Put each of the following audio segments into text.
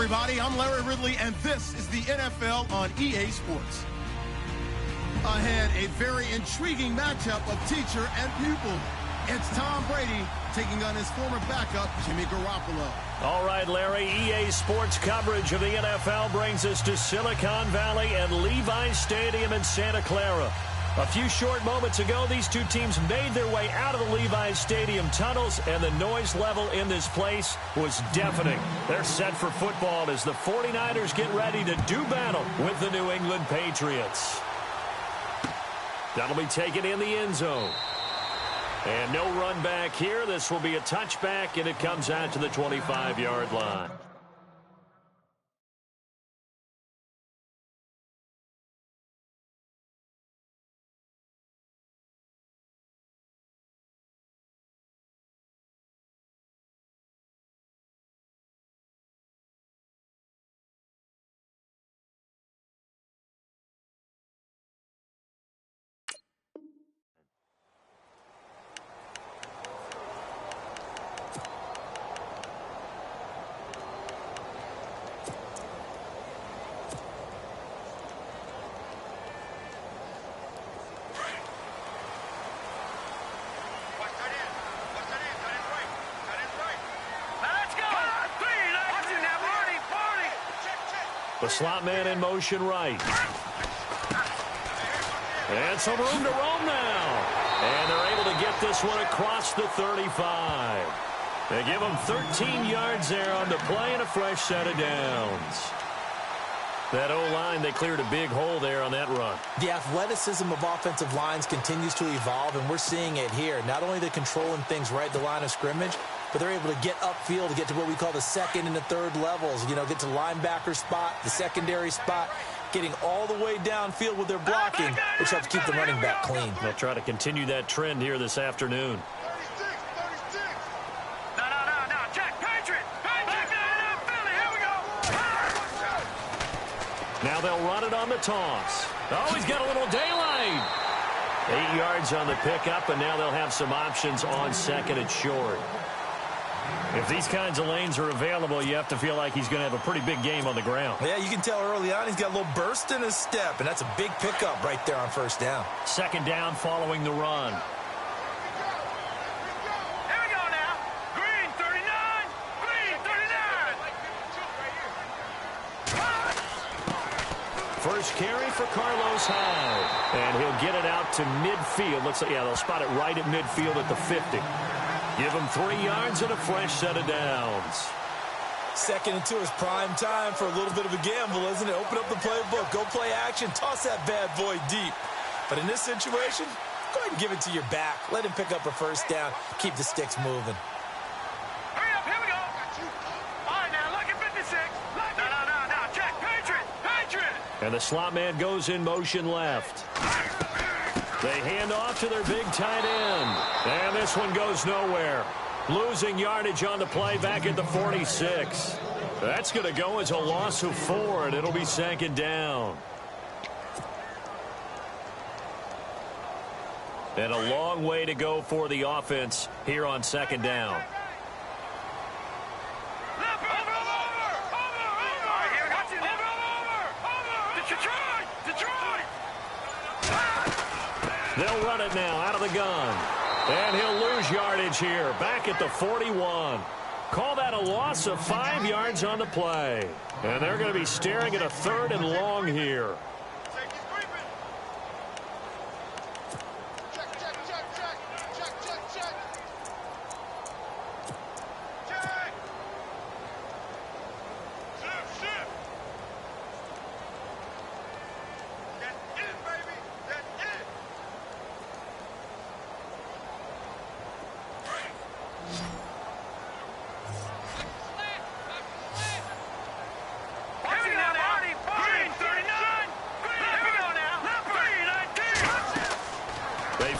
everybody. I'm Larry Ridley, and this is the NFL on EA Sports. Ahead, a very intriguing matchup of teacher and pupil. It's Tom Brady taking on his former backup, Jimmy Garoppolo. All right, Larry, EA Sports coverage of the NFL brings us to Silicon Valley and Levi's Stadium in Santa Clara. A few short moments ago, these two teams made their way out of the Levi's Stadium tunnels, and the noise level in this place was deafening. They're set for football as the 49ers get ready to do battle with the New England Patriots. That'll be taken in the end zone. And no run back here. This will be a touchback, and it comes out to the 25-yard line. The slot man in motion right. And some room to roam now. And they're able to get this one across the 35. They give him 13 yards there on the play and a fresh set of downs. That O-line, they cleared a big hole there on that run. The athleticism of offensive lines continues to evolve, and we're seeing it here. Not only they're controlling things right at the line of scrimmage, but they're able to get upfield to get to what we call the second and the third levels. You know, get to linebacker spot, the secondary spot, getting all the way downfield with their blocking, which helps keep the running back clean. They'll try to continue that trend here this afternoon. Now they'll run it on the toss. Oh, he's got a little daylight. 8 yards on the pickup, and now they'll have some options on second and short. If these kinds of lanes are available, you have to feel like he's going to have a pretty big game on the ground. Yeah, you can tell early on he's got a little burst in his step, and that's a big pickup right there on first down. Second down following the run. Here we go now. Green 39. Green 39. First carry for Carlos Hyde. And he'll get it out to midfield. Looks like, yeah, they'll spot it right at midfield at the 50. Give him 3 yards and a fresh set of downs. Second and 2 is prime time for a little bit of a gamble, isn't it? Open up the playbook, go play action, toss that bad boy deep. But in this situation, go ahead and give it to your back. Let him pick up a first down. Keep the sticks moving. Hurry up, here we go. All right, now, look at 56. No, check, Patriot. And the slot man goes in motion left. They hand off to their big tight end. And this one goes nowhere. Losing yardage on the play back at the 46. That's going to go as a loss of 4, and it'll be second down. And a long way to go for the offense here on second down. They'll run it now out of the gun. And he'll lose yardage here. Back at the 41. Call that a loss of 5 yards on the play. And they're going to be staring at a third and long here.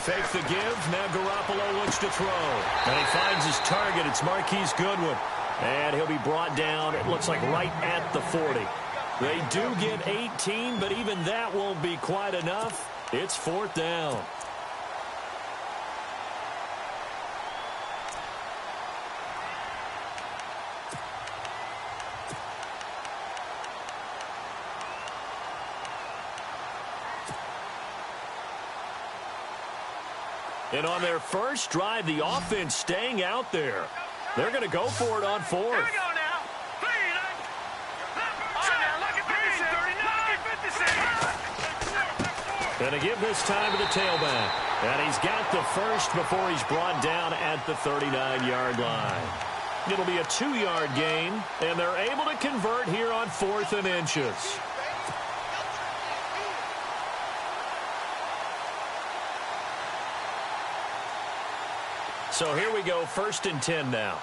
Fake the give. Now Garoppolo looks to throw. And he finds his target. It's Marquise Goodwin. And he'll be brought down, it looks like, right at the 40. They do get 18, but even that won't be quite enough. It's fourth down. And on their first drive, the offense staying out there. They're going to go for it on fourth. Here we go now. Look at 56. Going to give this time to the tailback. And he's got the first before he's brought down at the 39-yard line. It'll be a 2-yard gain, and they're able to convert here on 4th and inches. So here we go, 1st and 10 now.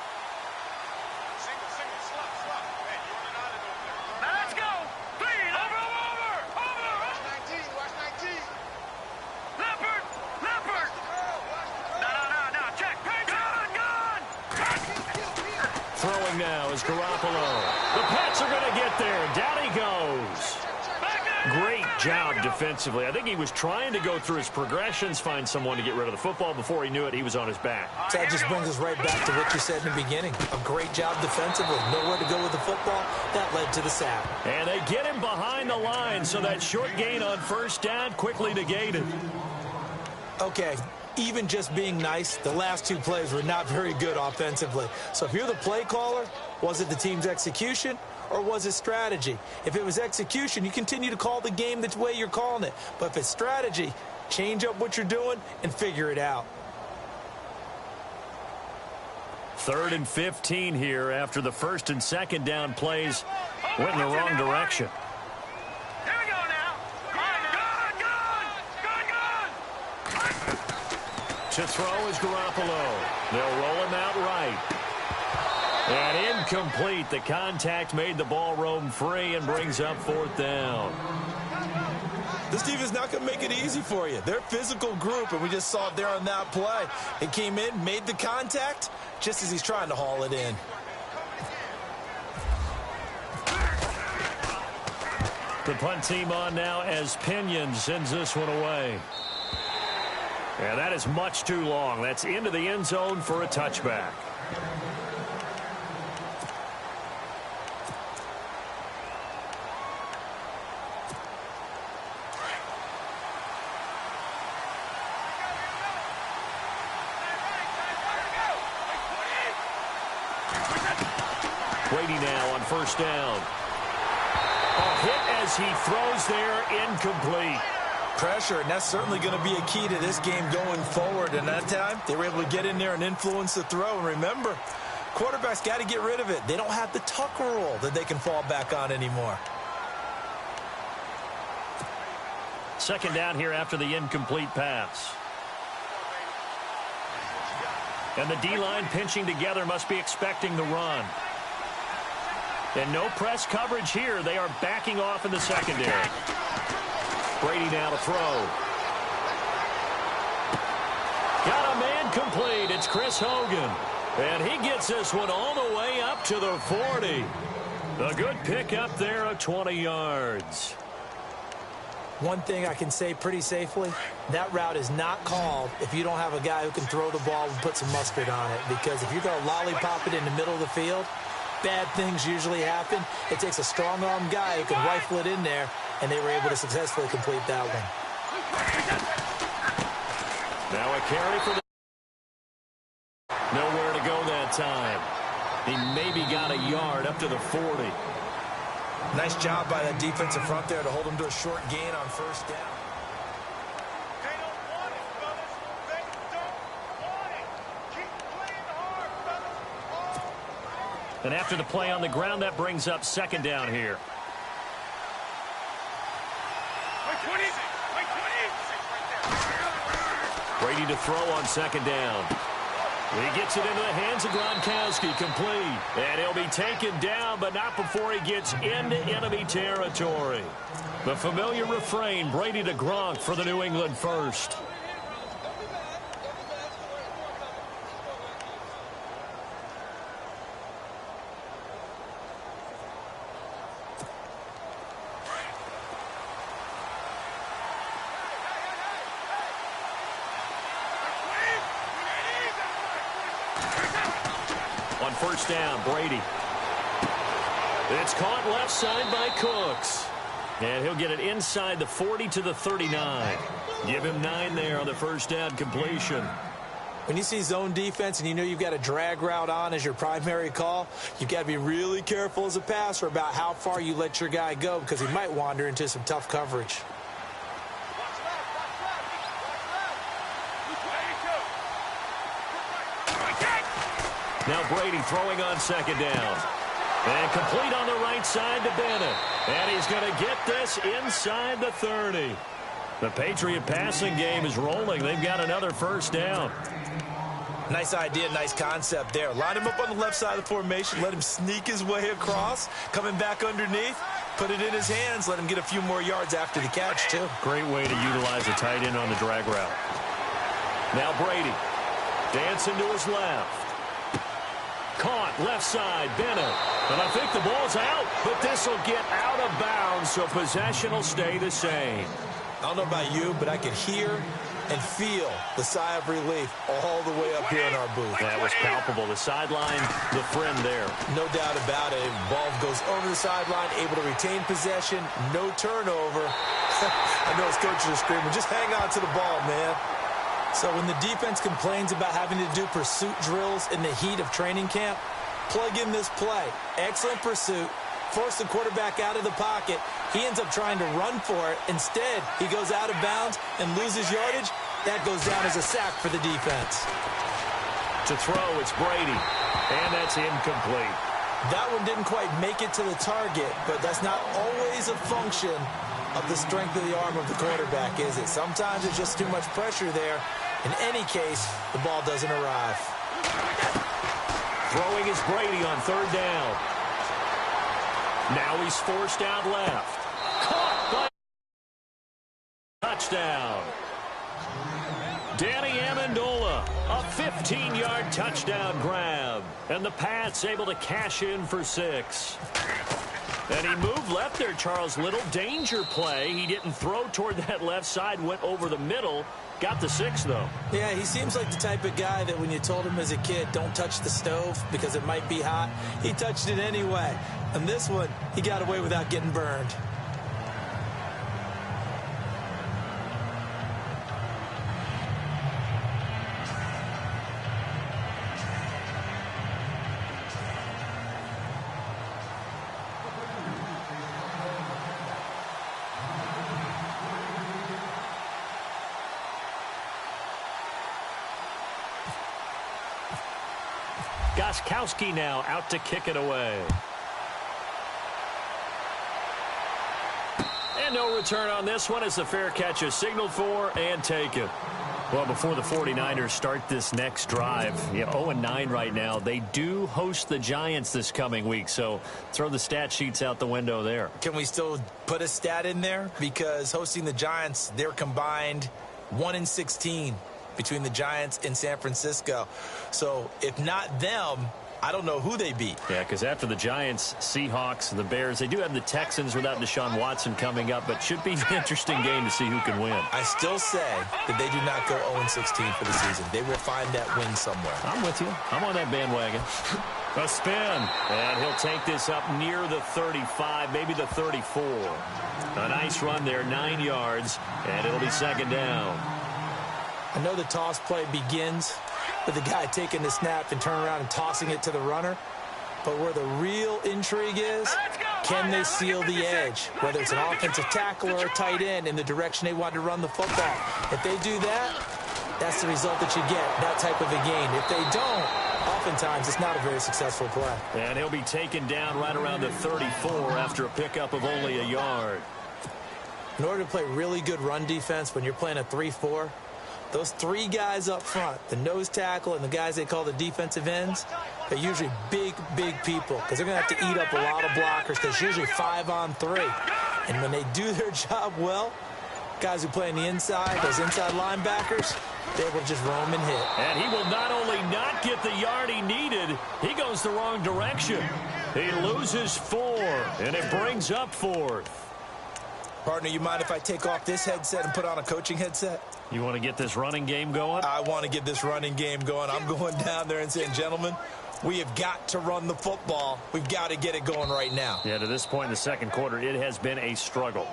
Now let's go. Clean. Over. Watch 19. Leopard. No. Check. Gun. Throwing now is Garoppolo. The Pats are going to get there. Down he goes. Great job defensively. I think he was trying to go through his progressions, find someone to get rid of the football. Before he knew it, he was on his back. So that just brings us right back to what you said in the beginning. A great job defensively. Nowhere to go with the football. That led to the sack. And they get him behind the line, so that short gain on 1st down quickly negated. Okay, even just being nice, the last 2 plays were not very good offensively. So if you're the play caller, was it the team's execution or was it strategy? If it was execution, you continue to call the game the way you're calling it. But if it's strategy, change up what you're doing and figure it out. 3rd and 15 here after the 1st and 2nd down plays went in the wrong direction. Here we go now. Gun. To throw is Garoppolo. They'll roll him out right. And incomplete. The contact made the ball roam free and brings up 4th down. This defense not going to make it easy for you. They're a physical group, and we just saw it there on that play. It came in, made the contact, just as he's trying to haul it in. The punt team on now as Pinion sends this one away. And that is much too long. That's into the end zone for a touchback. Brady now on 1st down. A hit as he throws there, incomplete. Pressure, and that's certainly going to be a key to this game going forward. And that time, they were able to get in there and influence the throw. And remember, quarterbacks got to get rid of it. They don't have the Tucker rule that they can fall back on anymore. 2nd down here after the incomplete pass. And the D-line pinching together, must be expecting the run. And no press coverage here. They are backing off in the secondary. Brady now to throw. Got a man complete. It's Chris Hogan. And he gets this one all the way up to the 40. A good pick up there of 20 yards. One thing I can say pretty safely, that route is not called if you don't have a guy who can throw the ball and put some mustard on it. Because if you're going to lollipop it in the middle of the field, bad things usually happen. It takes a strong-arm guy who can rifle it in there, and they were able to successfully complete that one. Now a carry for the... Nowhere to go that time. He maybe got a yard up to the 40. Nice job by that defensive front there to hold him to a short gain on 1st down. They don't want it, fellas. They don't want it. Keep playing hard, fellas. And after the play on the ground, that brings up 2nd down here. Brady to throw on 2nd down. He gets it into the hands of Gronkowski, complete. And he'll be taken down, but not before he gets into enemy territory. The familiar refrain, Brady to Gronk for the New England first. On 1st down, Brady. It's caught left side by Cooks. And he'll get it inside the 40 to the 39. Give him 9 there on the first down completion. When you see zone defense and you know you've got a drag route on as your primary call, you've got to be really careful as a passer about how far you let your guy go because he might wander into some tough coverage. Now Brady throwing on second down. And complete on the right side to Bennett. And he's going to get this inside the 30. The Patriot passing game is rolling. They've got another first down. Nice idea, nice concept there. Line him up on the left side of the formation. Let him sneak his way across. Coming back underneath. Put it in his hands. Let him get a few more yards after the catch, too. Great way to utilize a tight end on the drag route. Now Brady. Dancing to his left. Caught left side, Bennett. And I think the ball's out, but this will get out of bounds, so possession will stay the same. I don't know about you, but I could hear and feel the sigh of relief all the way up here in our booth. That was palpable. The sideline, the friend there. No doubt about it. Ball goes over the sideline, able to retain possession, no turnover. I know his coaches are screaming, just hang on to the ball, man. So when the defense complains about having to do pursuit drills in the heat of training camp, plug in this play. Excellent pursuit. Force the quarterback out of the pocket. He ends up trying to run for it. Instead, he goes out of bounds and loses yardage. That goes down as a sack for the defense. To throw, it's Brady. And that's incomplete. That one didn't quite make it to the target, but that's not always a function of the strength of the arm of the quarterback, is it? Sometimes there's just too much pressure there. In any case, the ball doesn't arrive. Throwing is Brady on third down. Now he's forced out left. Caught by touchdown. Danny Amendola, a 15-yard touchdown grab. And the Pats able to cash in for 6. And he moved left there, Charles. Little danger play. He didn't throw toward that left side, went over the middle. Got the 6, though. Yeah, he seems like the type of guy that when you told him as a kid, don't touch the stove because it might be hot, he touched it anyway. And this one, he got away without getting burned. Goskowski now out to kick it away. And no return on this one as the fair catch is signaled for and taken. Well, before the 49ers start this next drive, 0-9 right now, they do host the Giants this coming week, so throw the stat sheets out the window there. Can we still put a stat in there? Because hosting the Giants, they're combined 1-16 between the Giants and San Francisco. So if not them, I don't know who they beat. Yeah, because after the Giants, Seahawks, the Bears, they do have the Texans without Deshaun Watson coming up, but should be an interesting game to see who can win. I still say that they do not go 0-16 for the season. They will find that win somewhere. I'm with you. I'm on that bandwagon. A spin, and he'll take this up near the 35, maybe the 34. A nice run there, 9 yards, and it'll be second down. I know the toss play begins with the guy taking the snap and turning around and tossing it to the runner. But where the real intrigue is, can they seal the edge? Whether it's an offensive tackle or a tight end in the direction they want to run the football. If they do that, that's the result that you get, that type of a gain. If they don't, oftentimes it's not a very successful play. And he'll be taken down right around the 34 after a pickup of only a yard. In order to play really good run defense when you're playing a 3-4, those 3 guys up front, the nose tackle and the guys they call the defensive ends, they're usually big, big people because they're going to have to eat up a lot of blockers because it's usually 5-on-3. And when they do their job well, guys who play on the inside, those inside linebackers, they're able to just roam and hit. And he will not only not get the yard he needed, he goes the wrong direction. He loses 4, and it brings up 4th. Partner, you mind if I take off this headset and put on a coaching headset? You want to get this running game going? I want to get this running game going. I'm going down there and saying, gentlemen, We have got to run the football. We've got to get it going right now. Yeah, to this point in the second quarter, it has been a struggle.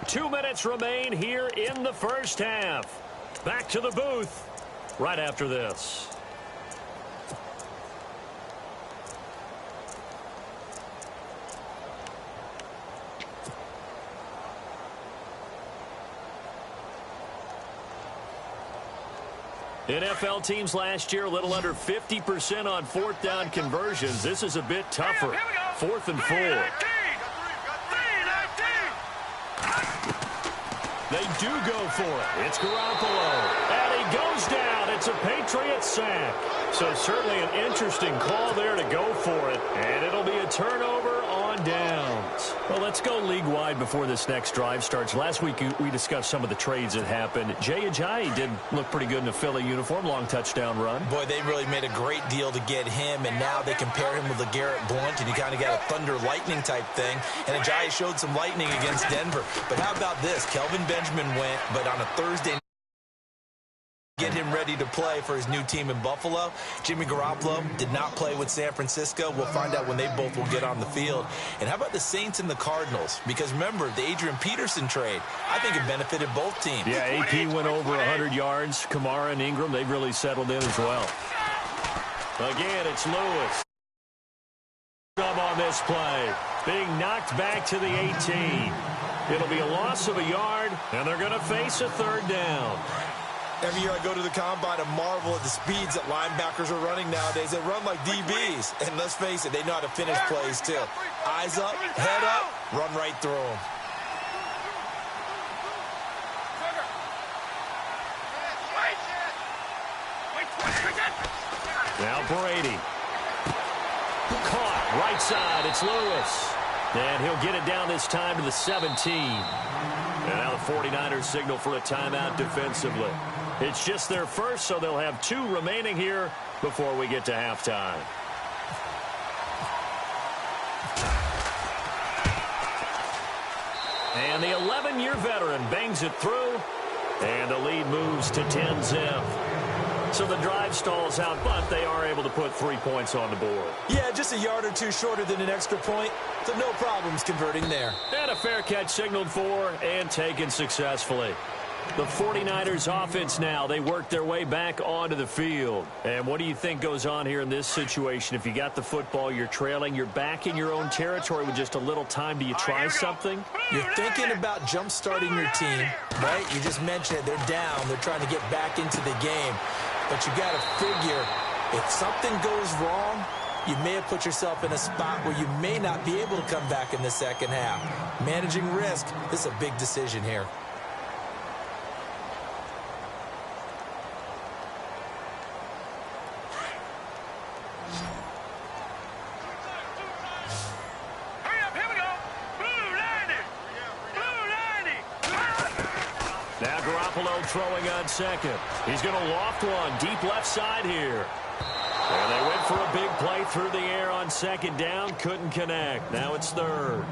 Two minutes remain here in the first half. Back to the booth right after this. NFL teams last year a little under 50% on fourth down conversions. This is a bit tougher. 4th and 4. They do go for it. It's Garoppolo. And he goes down. It's a Patriots sack. So certainly an interesting call there to go for it. And it'll be a turnover on downs. Well, let's go league-wide before this next drive starts. Last week we discussed some of the trades that happened. Jay Ajayi did look pretty good in a Philly uniform. Long touchdown run. Boy, they really made a great deal to get him, and now they compare him with LeGarrette Blount, and you kind of got a thunder-lightning type thing. And Ajayi showed some lightning against Denver. But how about this? Kelvin Benjamin went, but on a Thursday get him ready to play for his new team in Buffalo. Jimmy Garoppolo did not play with San Francisco. We'll find out when they both will get on the field. And how about the Saints and the Cardinals? Because remember, the Adrian Peterson trade, I think it benefited both teams. Yeah, AP went over 100 yards. Kamara and Ingram, they've really settled in as well. Again, it's Lewis. On this play, being knocked back to the 18. It'll be a loss of a yard, and they're going to face a third down. Every year I go to the combine and marvel at the speeds that linebackers are running nowadays. They run like DBs. And let's face it, they know how to finish plays too. Eyes up, head up, run right through them. Now Brady. Caught, right side, it's Lewis. And he'll get it down this time to the 17. And now the 49ers signal for a timeout defensively. It's just their first, so they'll have 2 remaining here before we get to halftime. And the 11-year veteran bangs it through, and the lead moves to 10-zip. So the drive stalls out, but they are able to put 3 points on the board. Yeah, just a yard or 2 shorter than an extra point, so no problems converting there. And a fair catch signaled for and taken successfully. The 49ers offense now, they work their way back onto the field. And what do you think goes on here in this situation? If you got the football, you're trailing, you're back in your own territory with just a little time. Do you try something? You're thinking about jump-starting your team, right? You just mentioned it. They're down. They're trying to get back into the game. But you got to figure, if something goes wrong, you may have put yourself in a spot where you may not be able to come back in the second half. Managing risk, this is a big decision here. Now Garoppolo throwing on second. He's going to loft one deep left side here. And they went for a big play through the air on second down. Couldn't connect. Now it's third.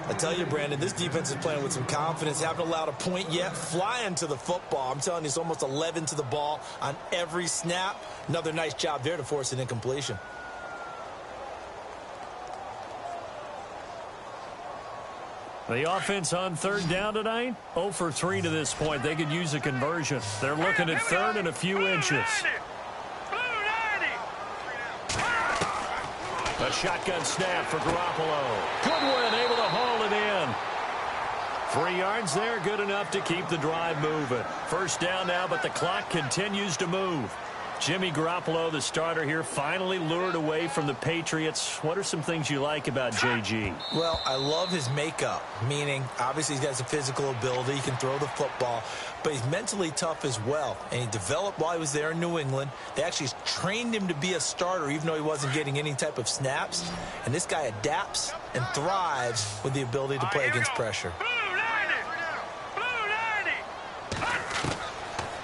I tell you, Brandon, this defense is playing with some confidence. Haven't allowed a point yet. Flying to the football. I'm telling you, it's almost 11 to the ball on every snap. Another nice job there to force an incompletion. The offense on third down tonight, 0 for 3 to this point. They could use a conversion. They're looking at third and a few inches. A shotgun snap for Garoppolo. Goodwin able to haul it in. 3 yards there, good enough to keep the drive moving. First down now, but the clock continues to move. Jimmy Garoppolo, the starter here, finally lured away from the Patriots. What are some things you like about JG? Well, I love his makeup, meaning obviously he's got some physical ability. He can throw the football, but he's mentally tough as well. And he developed while he was there in New England. They actually trained him to be a starter, even though he wasn't getting any type of snaps. And this guy adapts and thrives with the ability to play against pressure.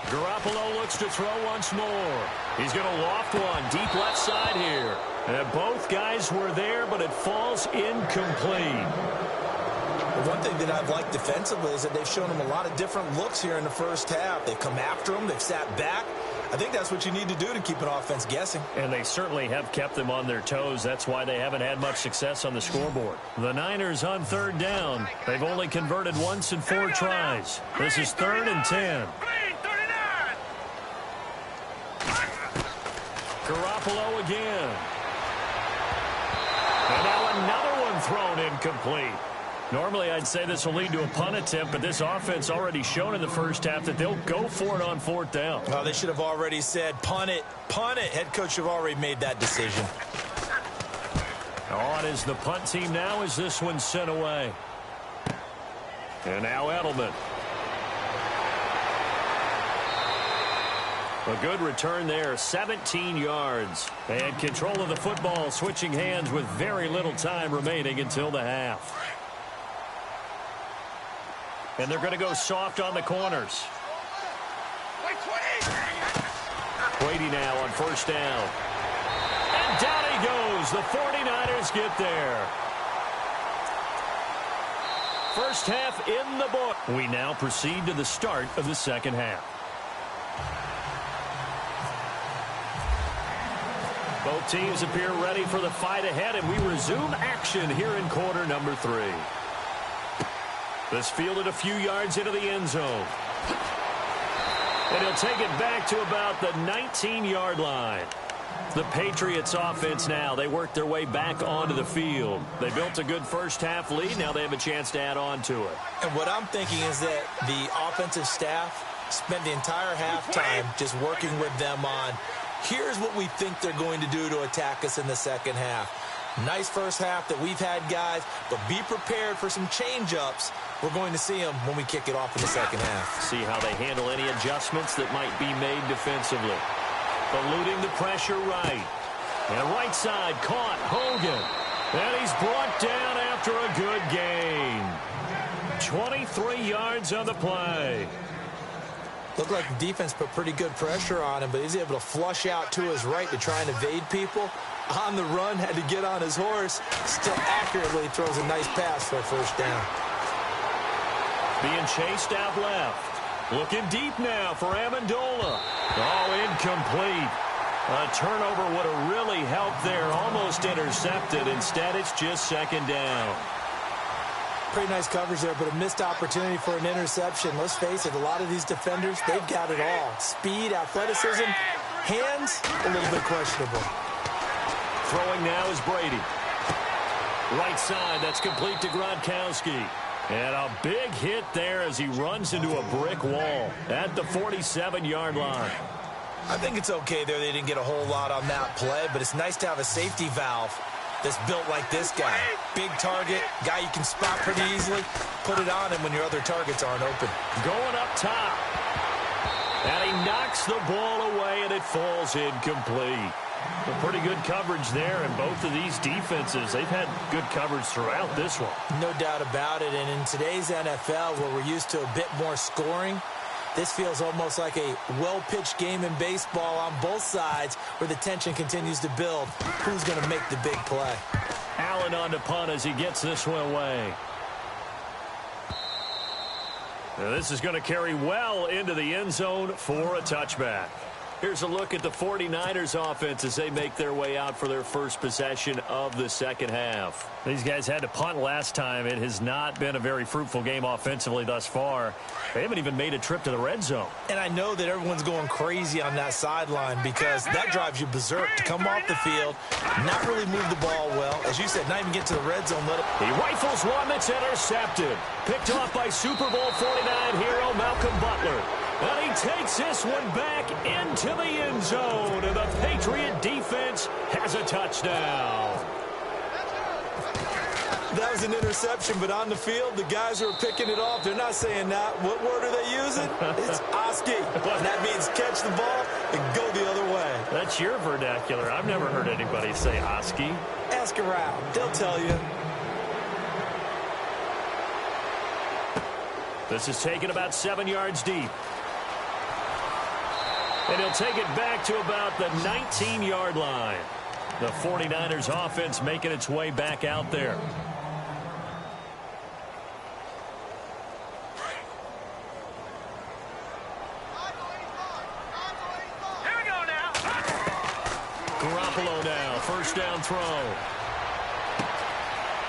Garoppolo looks to throw once more. He's going to loft one deep left side here. And both guys were there, but it falls incomplete. The one thing that I've liked defensively is that they've shown them a lot of different looks here in the first half. They've come after them. They've sat back. I think that's what you need to do to keep an offense guessing. And they certainly have kept them on their toes. That's why they haven't had much success on the scoreboard. The Niners on third down. They've only converted once in 4 tries. This is 3rd and 10. Garoppolo again. And now another one thrown incomplete. Normally, I'd say this will lead to a punt attempt, but this offense already shown in the first half that they'll go for it on 4th down. Well, they should have already said, punt it, punt it. Head coach have already made that decision. On is the punt team now as this one's sent away. And now Edelman. A good return there, 17 yards. And control of the football, switching hands with very little time remaining until the half. And they're going to go soft on the corners. Brady now on 1st down. And down he goes. The 49ers get there. First half in the book. We now proceed to the start of the second half. Both teams appear ready for the fight ahead, and we resume action here in quarter number 3. This fielded a few yards into the end zone. And he'll take it back to about the 19-yard line. The Patriots offense now, they work their way back onto the field. They built a good first half lead. Now they have a chance to add on to it. And what I'm thinking is that the offensive staff spent the entire halftime just working with them on, here's what we think they're going to do to attack us in the second half. Nice first half that we've had, guys, but be prepared for some change-ups. We're going to see them when we kick it off in the second half. See how they handle any adjustments that might be made defensively. Eluding the pressure right. And right side caught Hogan. And he's brought down after a good gain. 23 yards on the play. Looked like the defense put pretty good pressure on him, but he's able to flush out to his right to try and evade people. On the run, had to get on his horse. Still accurately throws a nice pass for a 1st down. Being chased out left. Looking deep now for Amendola. Oh, incomplete. A turnover would have really helped there. Almost intercepted. Instead, it's just 2nd down. Pretty nice coverage there, but a missed opportunity for an interception. Let's face it, a lot of these defenders, they've got it all. Speed, athleticism, hands, a little bit questionable. Throwing now is Brady. Right side, that's complete to Gronkowski. And a big hit there as he runs into a brick wall at the 47-yard line. I think it's okay there. They didn't get a whole lot on that play, but it's nice to have a safety valve that's built like this guy. Big target, guy you can spot pretty easily. Put it on him when your other targets aren't open. Going up top. And he knocks the ball away, and it falls incomplete. Well, pretty good coverage there, and both of these defenses, they've had good coverage throughout this one. No doubt about it, and in today's NFL, where we're used to a bit more scoring, this feels almost like a well-pitched game in baseball on both sides where the tension continues to build. Who's going to make the big play? Allen on to punt as he gets this one away. Now this is going to carry well into the end zone for a touchback. Here's a look at the 49ers offense as they make their way out for their first possession of the second half. These guys had to punt last time. It has not been a very fruitful game offensively thus far. They haven't even made a trip to the red zone. And I know that everyone's going crazy on that sideline because that drives you berserk to come off the field, not really move the ball well. As you said, not even get to the red zone. He rifles one that's intercepted. Picked off by Super Bowl 49 hero Malcolm Butler. And he takes this one back into the end zone. And the Patriot defense has a touchdown. That was an interception, but on the field, the guys who are picking it off, they're not saying that. What word are they using? It's Oski. And that means catch the ball and go the other way. That's your vernacular. I've never heard anybody say Oski. Ask around. They'll tell you. This is taken about 7 yards deep. And he'll take it back to about the 19-yard line. The 49ers offense making its way back out there. Garoppolo now, first down throw.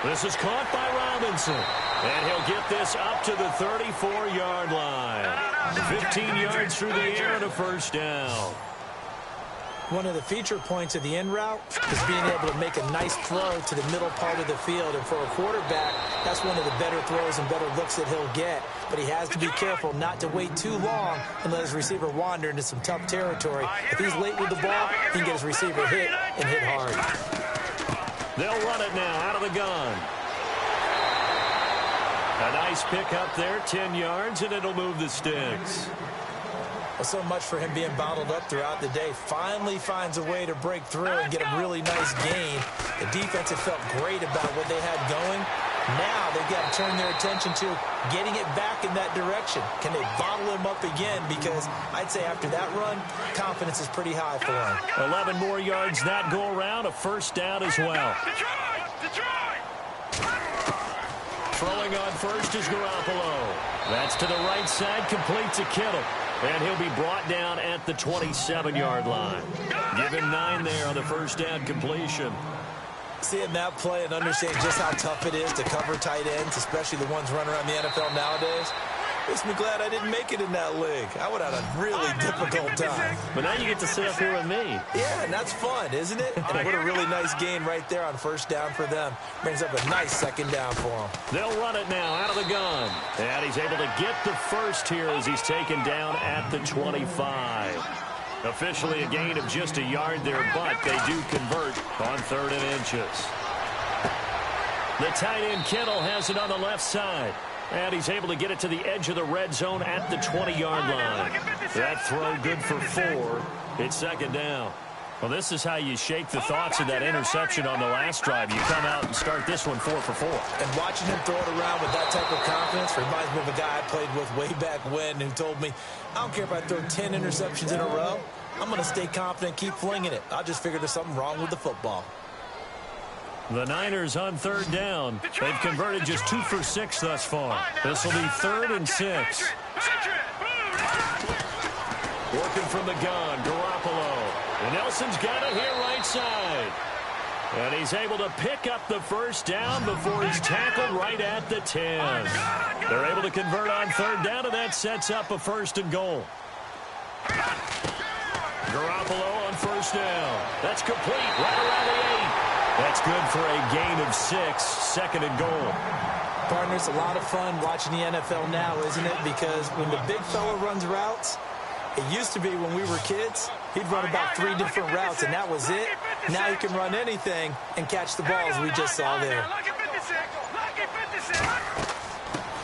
This is caught by Robinson. And he'll get this up to the 34-yard line. 15 yards through the air and a first down. One of the feature points of the in route is being able to make a nice throw to the middle part of the field. And for a quarterback, that's one of the better throws and better looks that he'll get. But he has to be careful not to wait too long and let his receiver wander into some tough territory. If he's late with the ball, he can get his receiver hit and hit hard. They'll run it now out of the gun. A nice pick up there, 10 yards, and it'll move the sticks. Well, so much for him being bottled up throughout the day. Finally finds a way to break through and get a really nice gain. The defense had felt great about what they had going. Now they've got to turn their attention to getting it back in that direction. Can they bottle him up again? Because I'd say after that run, confidence is pretty high for him. 11 more yards that go around, a first down as well. Throwing on first is Garoppolo. That's to the right side, complete to Kittle. And he'll be brought down at the 27-yard line. Give him 9 there on the first down completion. Seeing that play and understanding just how tough it is to cover tight ends, especially the ones running around the NFL nowadays, makes me glad I didn't make it in that league. I would have had a really difficult time. But now you get to sit up here with me. Yeah, and that's fun, isn't it? And what a really nice gain right there on first down for them. Brings up a nice second down for them. They'll run it now out of the gun. And he's able to get the first here as he's taken down at the 25. Officially a gain of just a yard there, but they do convert on 3rd and inches. The tight end Kittle has it on the left side. And he's able to get it to the edge of the red zone at the 20-yard line. That throw good for 4. It's second down. Well, this is how you shake the thoughts of that interception on the last drive. You come out and start this one 4 for 4. And watching him throw it around with that type of confidence reminds me of a guy I played with way back when who told me, I don't care if I throw 10 interceptions in a row. I'm going to stay confident, keep flinging it. I just figured there's something wrong with the football. The Niners on 3rd down. They've converted just 2 for 6 thus far. This will be 3rd and 6. Working from the gun, Garoppolo. And Nelson's got it here right side. And he's able to pick up the first down before he's tackled right at the 10. They're able to convert on 3rd down, and that sets up a 1st and goal. Garoppolo on first down. That's complete right around the 8. That's good for a gain of 6, 2nd and goal. Partner, it's a lot of fun watching the NFL now, isn't it? Because when the big fella runs routes, it used to be when we were kids, he'd run about 3 different routes, and that was it. Now he can run anything and catch the balls we just saw there.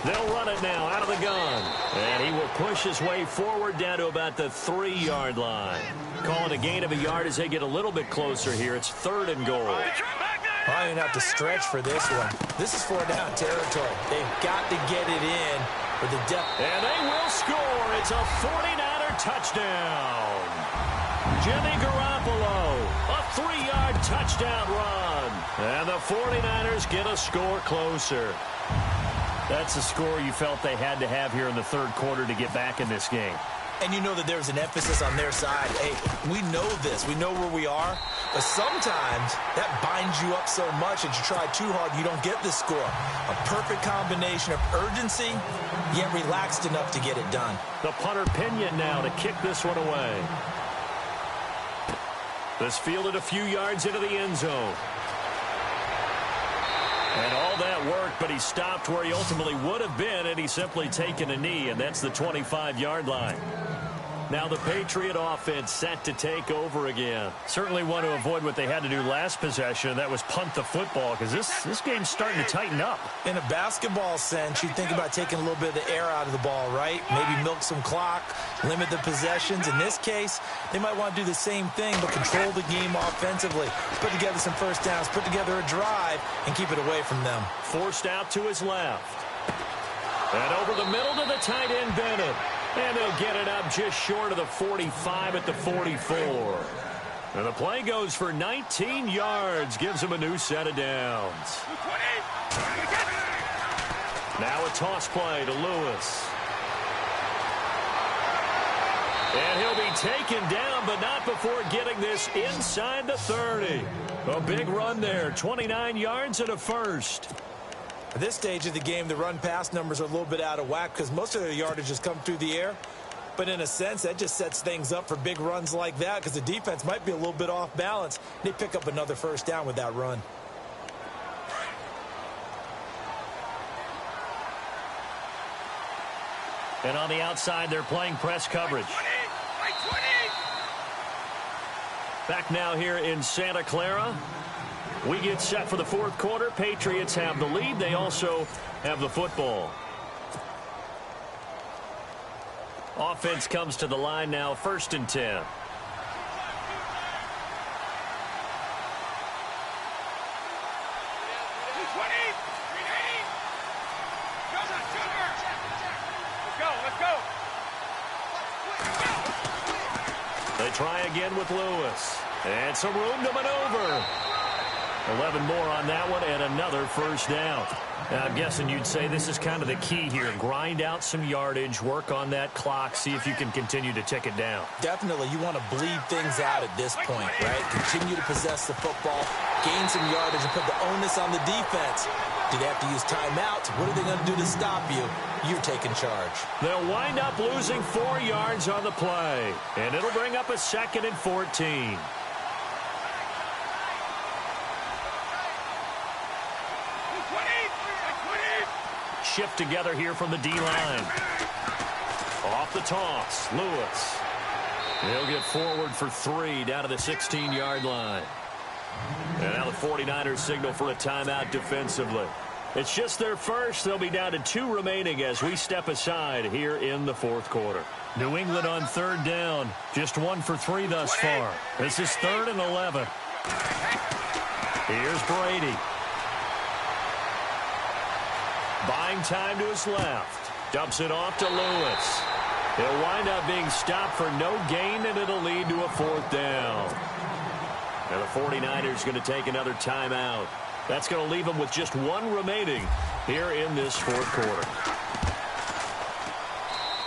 They'll run it now out of the gun. And he will push his way forward down to about the 3-yard line. Calling a gain of a yard as they get a little bit closer here. It's 3rd and goal. I don't have to stretch for this one. This is 4-down territory. They've got to get it in for the depth. And they will score. It's a 49er touchdown. Jimmy Garoppolo, a 3-yard touchdown run. And the 49ers get a score closer. That's a score you felt they had to have here in the 3rd quarter to get back in this game. And you know that there's an emphasis on their side. Hey, we know this. We know where we are. But sometimes that binds you up so much that you try too hard, you don't get the score. A perfect combination of urgency, yet relaxed enough to get it done. The punter Pinion now to kick this one away. This fielded a few yards into the end zone. And all that worked, but he stopped where he ultimately would have been, and he's simply taken a knee, and that's the 25-yard line. Now the Patriot offense set to take over again. Certainly want to avoid what they had to do last possession, and that was punt the football, because this game's starting to tighten up. In a basketball sense, you think about taking a little bit of the air out of the ball, right? Maybe milk some clock, limit the possessions. In this case, they might want to do the same thing, but control the game offensively. Put together some first downs, put together a drive, and keep it away from them. Forced out to his left. And over the middle to the tight end, Bennett. And they'll get it up just short of the 45 at the 44. And the play goes for 19 yards. Gives him a new set of downs. Now a toss play to Lewis. And he'll be taken down, but not before getting this inside the 30. A big run there, 29 yards and a first. At this stage of the game, the run-pass numbers are a little bit out of whack because most of their yardage has come through the air. But in a sense, that just sets things up for big runs like that because the defense might be a little bit off balance. They pick up another first down with that run. And on the outside, they're playing press coverage. Back now here in Santa Clara. We get set for the fourth quarter. Patriots have the lead. They also have the football. Offense comes to the line now, 1st and 10. They try again with Lewis. And some room to maneuver. 11 more on that one and another first down. Now, I'm guessing you'd say this is kind of the key here. Grind out some yardage, work on that clock, see if you can continue to tick it down. Definitely, you want to bleed things out at this point, right? Continue to possess the football, gain some yardage, and put the onus on the defense. Do they have to use timeouts? What are they going to do to stop you? You're taking charge. They'll wind up losing 4 yards on the play, and it'll bring up a 2nd and 14. Shift together here from the D-line. Off the toss, Lewis. He'll get forward for 3 down to the 16-yard line. And now the 49ers signal for a timeout defensively. It's just their first. They'll be down to 2 remaining as we step aside here in the fourth quarter. New England on 3rd down. Just 1 for 3 thus far. This is 3rd and 11. Here's Brady. Buying time to his left. Dumps it off to Lewis. He'll wind up being stopped for no gain, and it'll lead to a 4th down. And the 49ers going to take another timeout. That's going to leave them with just 1 remaining here in this fourth quarter.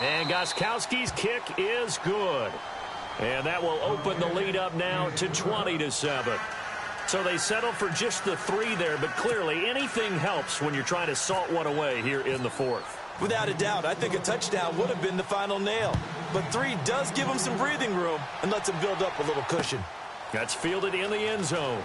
And Gostkowski's kick is good. And that will open the lead up now to 20-7. So they settle for just the 3 there, but clearly anything helps when you're trying to salt one away here in the fourth. Without a doubt, I think a touchdown would have been the final nail. But 3 does give them some breathing room and lets them build up a little cushion. That's fielded in the end zone.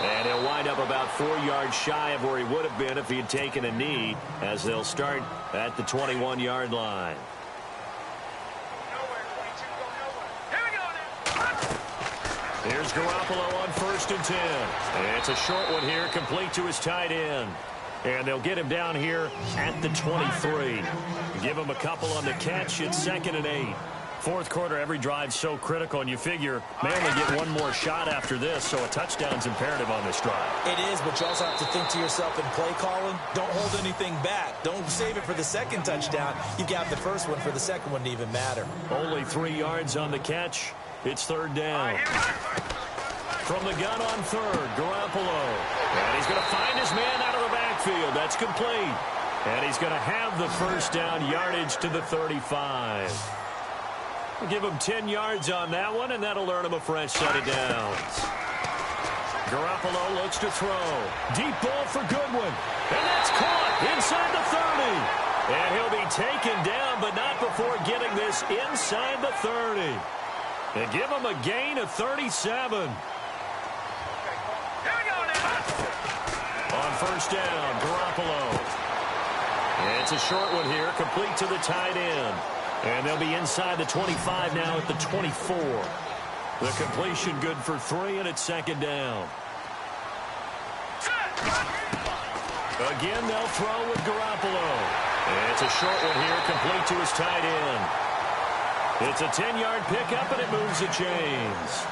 And he'll wind up about 4 yards shy of where he would have been if he had taken a knee, as they'll start at the 21-yard line. Here's Garoppolo on 1st and 10. And it's a short one here, complete to his tight end. And they'll get him down here at the 23. Give him a couple on the catch. It's 2nd and 8. Fourth quarter, every drive's so critical, and you figure may only get 1 more shot after this, so a touchdown's imperative on this drive. It is, but you also have to think to yourself in play calling, don't hold anything back. Don't save it for the 2nd touchdown. You got the first one for the 2nd one to even matter. Only 3 yards on the catch. It's 3rd down. From the gun on 3rd, Garoppolo. And he's going to find his man out of the backfield. That's complete. And he's going to have the first down, yardage to the 35. We'll give him 10 yards on that one, and that'll earn him a fresh set of downs. Garoppolo looks to throw. Deep ball for Goodwin. And that's caught inside the 30. And he'll be taken down, but not before getting this inside the 30. And give him a gain of 37. On 1st down, Garoppolo. It's a short one here, complete to the tight end. And they'll be inside the 25 now at the 24. The completion good for 3, and it's 2nd down. Again, they'll throw with Garoppolo. And it's a short one here, complete to his tight end. It's a 10-yard pickup, and it moves the chains.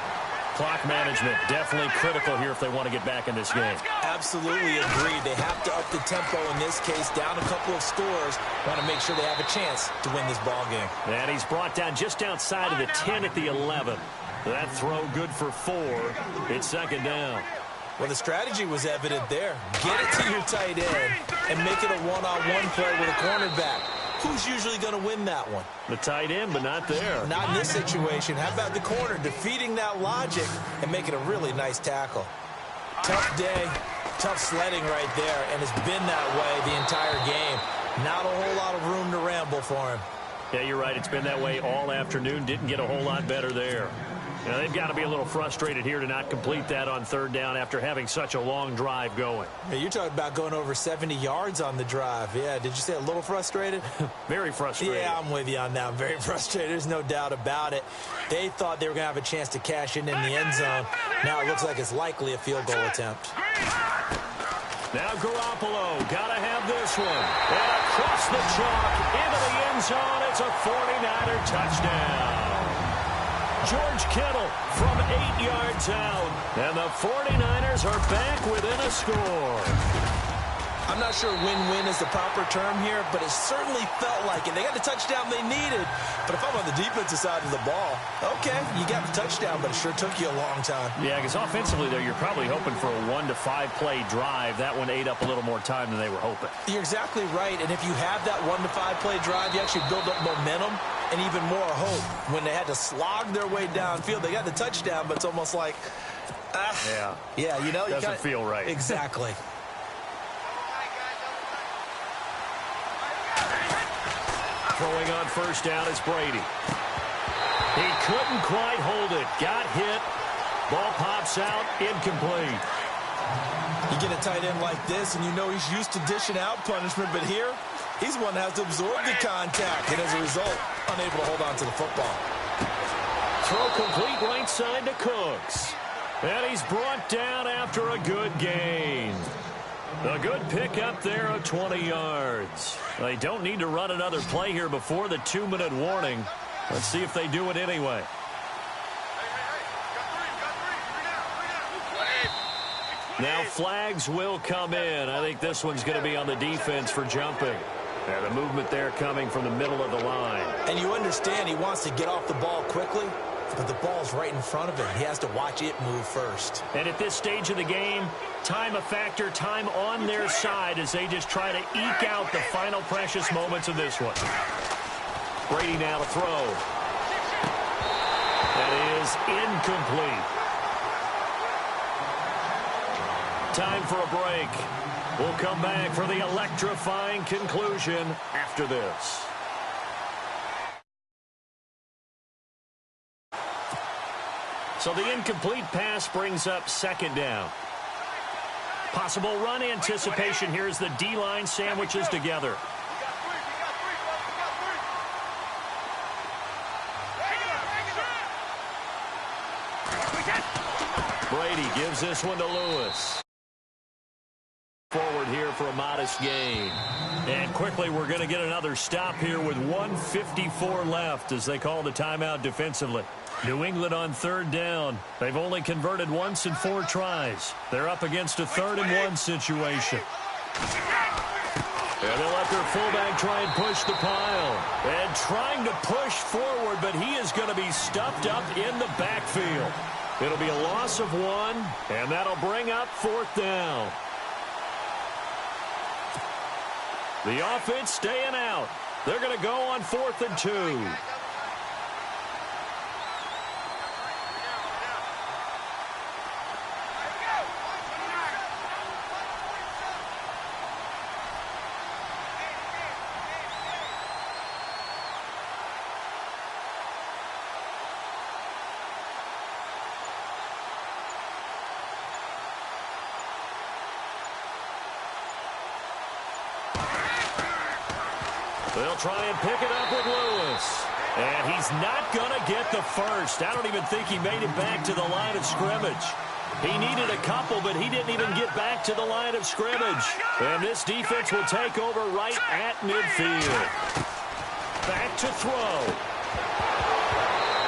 Clock management definitely critical here if they want to get back in this game. Absolutely agreed. They have to up the tempo in this case, down a couple of scores. Want to make sure they have a chance to win this ball game. And he's brought down just outside of the 10 at the 11. That throw good for 4. It's 2nd down. Well, the strategy was evident there. Get it to your tight end and make it a one-on-one play with a cornerback. Who's usually going to win that one? The tight end, but not there. Not in this situation. How about the corner defeating that logic and making a really nice tackle? Tough day, tough sledding right there, and it's been that way the entire game. Not a whole lot of room to ramble for him. Yeah, you're right. It's been that way all afternoon. Didn't get a whole lot better there. You know, they've got to be a little frustrated here to not complete that on third down after having such a long drive going. Yeah, you're talking about going over 70 yards on the drive. Yeah, did you say a little frustrated? Very frustrated. Yeah, I'm with you on that. I'm very frustrated. There's no doubt about it. They thought they were going to have a chance to cash in the end zone. Now it looks like it's likely a field goal attempt. Now Garoppolo, got to have this one. And across the chalk, into the end zone. It's a 49er touchdown. George Kittle from 8 yards out. And the 49ers are back within a score. I'm not sure win-win is the proper term here, but it certainly felt like it. They got the touchdown they needed, but if I'm on the defensive side of the ball, okay, you got the touchdown, but it sure took you a long time. Yeah, because offensively, though, you're probably hoping for a 1 to 5 play drive. That one ate up a little more time than they were hoping. You're exactly right, and if you have that 1 to 5 play drive, you actually build up momentum and even more hope. When they had to slog their way downfield, they got the touchdown, but it's almost like, yeah, you know, doesn't feel right. Exactly. Throwing on first down is Brady. He couldn't quite hold it. Got hit. Ball pops out. Incomplete. You get a tight end like this, and you know he's used to dishing out punishment, but here, he's one that has to absorb the contact, and as a result, unable to hold on to the football. Throw complete right side to Cooks. And he's brought down after a good gain. A good pickup there of 20 yards. They don't need to run another play here before the 2-minute warning. Let's see if they do it anyway. Now flags will come in. I think this one's going to be on the defense for jumping. And the movement there coming from the middle of the line. And you understand he wants to get off the ball quickly, but the ball's right in front of him. He has to watch it move first. And at this stage of the game, time a factor, time on their side as they just try to eke out the final precious moments of this one. Brady now to throw. That is incomplete. Time for a break. We'll come back for the electrifying conclusion after this. So the incomplete pass brings up second down. Possible run anticipation here as the D-line sandwiches together. Brady gives this one to Lewis. Forward here for a modest gain. And quickly we're going to get another stop here with 1:54 left as they call the timeout defensively. New England on third down. They've only converted once in 4 tries. They're up against a 3rd-and-1 situation. And they'll let their fullback try and push the pile. And trying to push forward, but he is going to be stuffed up in the backfield. It'll be a loss of 1, and that'll bring up 4th down. The offense staying out. They're going to go on 4th and 2. They'll try and pick it up with Lewis. And he's not going to get the first. I don't even think he made it back to the line of scrimmage. He needed a couple, but he didn't even get back to the line of scrimmage. And this defense will take over right at midfield. Back to throw.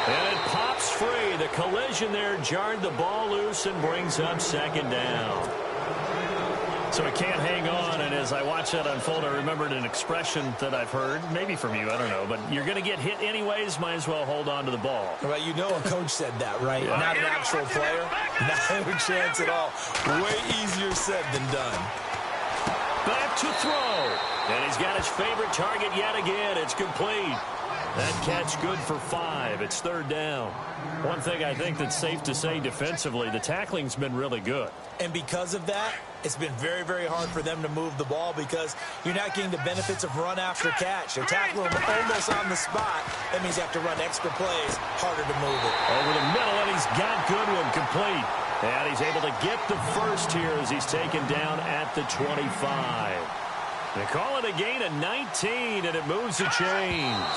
And it pops free. The collision there jarred the ball loose and brings up second down. So it can't hang on, and as I watch that unfold, I remembered an expression that I've heard, maybe from you, I don't know, but you're going to get hit anyways, might as well hold on to the ball. Well, you know a coach said that, right? Yeah. Not an actual player. Not a chance at all. Way easier said than done. Back to throw. And he's got his favorite target yet again. It's complete. That catch good for 5. It's 3rd down. One thing I think that's safe to say defensively, the tackling's been really good. And because of that, it's been very, very hard for them to move the ball because you're not getting the benefits of run after catch. They're tackling him almost on the spot. That means you have to run extra plays, harder to move it. Over the middle, and he's got Goodwin complete. And he's able to get the first here as he's taken down at the 25. They call it a gain of 19, and it moves the chains.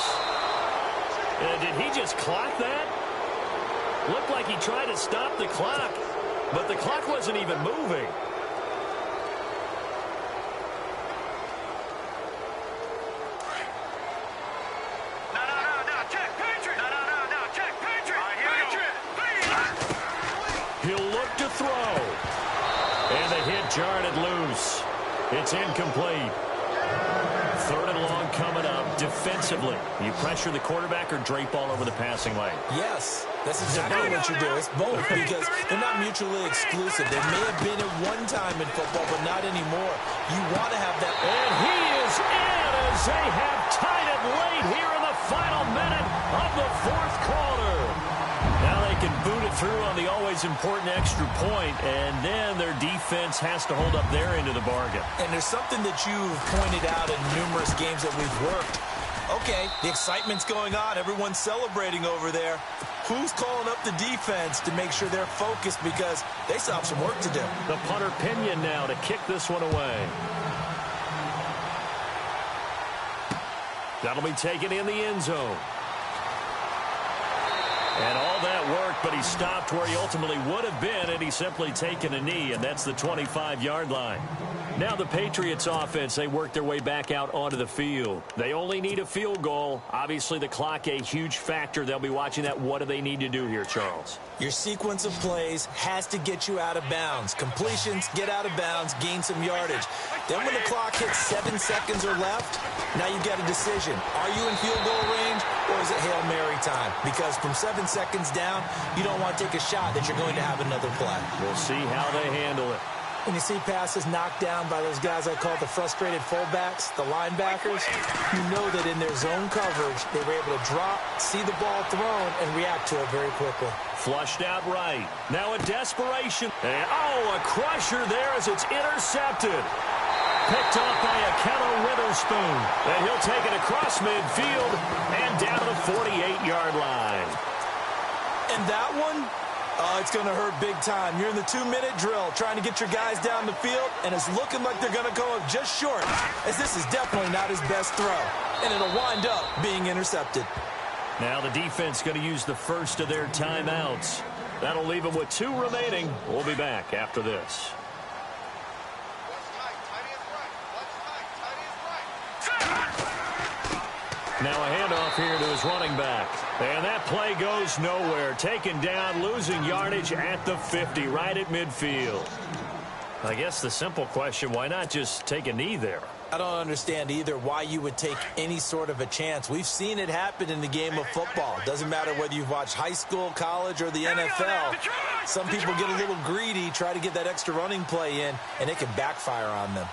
Did he just clock that? Looked like he tried to stop the clock, but the clock wasn't even moving. He'll look to throw. And the hit jarred it loose. It's incomplete. 3rd and long coming up defensively. You pressure the quarterback or drape all over the passing lane? Yes, that's exactly what you do. It's both because they're not mutually exclusive. They may have been at one time in football, but not anymore. You want to have that. And he is in as they have tied it late here in the final minute of the 4th quarter. Now they can boot it through on the always important extra point, and then their defense has to hold up their end of the bargain. And there's something that you've pointed out in numerous games that we've worked. Okay, the excitement's going on. Everyone's celebrating over there. Who's calling up the defense to make sure they're focused because they still have some work to do? The punter Pinion now to kick this one away. That'll be taken in the end zone. And all that worked, but he stopped where he ultimately would have been, and he's simply taken a knee, and that's the 25-yard line. Now the Patriots offense, they work their way back out onto the field. They only need a field goal. Obviously, the clock a huge factor. They'll be watching that. What do they need to do here, Charles? Your sequence of plays has to get you out of bounds. Completions, get out of bounds, gain some yardage. Then when the clock hits 7 seconds or left, now you get a decision. Are you in field goal range, or is it Hail Mary time? Because from 7 seconds down, you don't want to take a shot that you're going to have another play. We'll see how they handle it. When you see passes knocked down by those guys I call the frustrated fullbacks, the linebackers, you know that in their zone coverage, they were able to drop, see the ball thrown, and react to it very quickly. Flushed out right. Now a desperation. And, a crusher there as it's intercepted. Picked off by Akello Witherspoon. And he'll take it across midfield and down to the 48-yard line. And that one, it's going to hurt big time. You're in the 2-minute drill trying to get your guys down the field, and it's looking like they're going to go up just short, as this is definitely not his best throw. And it'll wind up being intercepted. Now the defense going to use the first of their timeouts. That'll leave them with 2 remaining. We'll be back after this. Now a handoff here to his running back. And that play goes nowhere. Taken down, losing yardage at the 50, right at midfield. I guess the simple question, why not just take a knee there? I don't understand either why you would take any sort of a chance. We've seen it happen in the game of football. Doesn't matter whether you've watched high school, college, or the NFL. Some people get a little greedy, try to get that extra running play in, and it can backfire on them.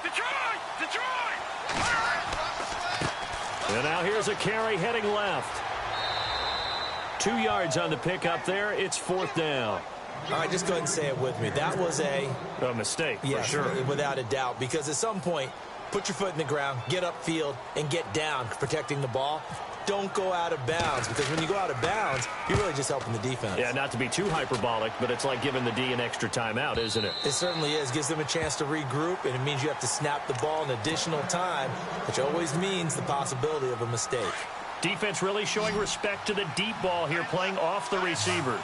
And now here's a carry heading left. 2 yards on the pickup there. It's 4th down. All right, just go ahead and say it with me. That was a mistake, yes, for sure. Without a doubt, because at some point, put your foot in the ground, get upfield, and get down, protecting the ball. Don't go out of bounds, because when you go out of bounds, you're really just helping the defense. Yeah, not to be too hyperbolic, but it's like giving the D an extra timeout, isn't it? It certainly is. Gives them a chance to regroup, and it means you have to snap the ball an additional time, which always means the possibility of a mistake. Defense really showing respect to the deep ball here, playing off the receivers.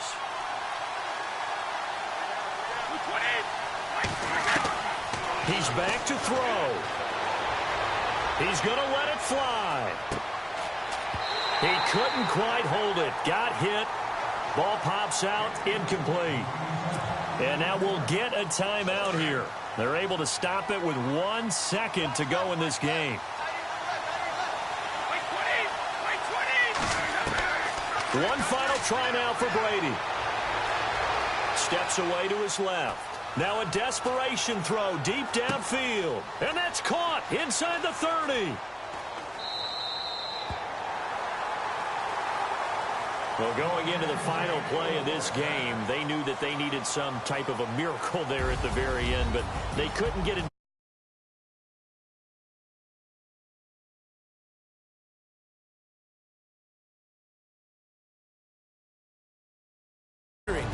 He's back to throw. He's going to let it fly. He couldn't quite hold it. Got hit. Ball pops out. Incomplete. And now we'll get a timeout here. They're able to stop it with 1 second to go in this game. One final try now for Brady. Steps away to his left. Now a desperation throw deep downfield. And that's caught inside the 30. Well, going into the final play of this game, they knew that they needed some type of a miracle there at the very end, but they couldn't get it.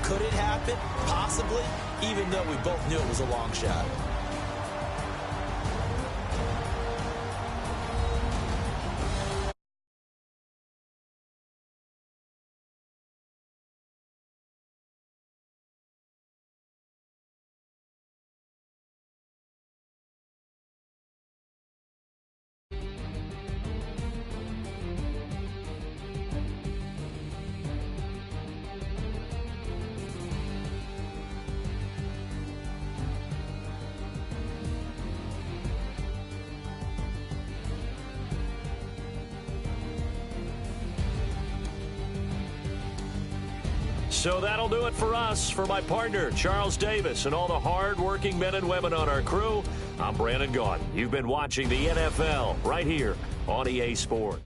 Could it happen? Possibly, even though we both knew it was a long shot. So that'll do it for us. For my partner, Charles Davis, and all the hard-working men and women on our crew, I'm Brandon Gaudin. You've been watching the NFL right here on EA Sports.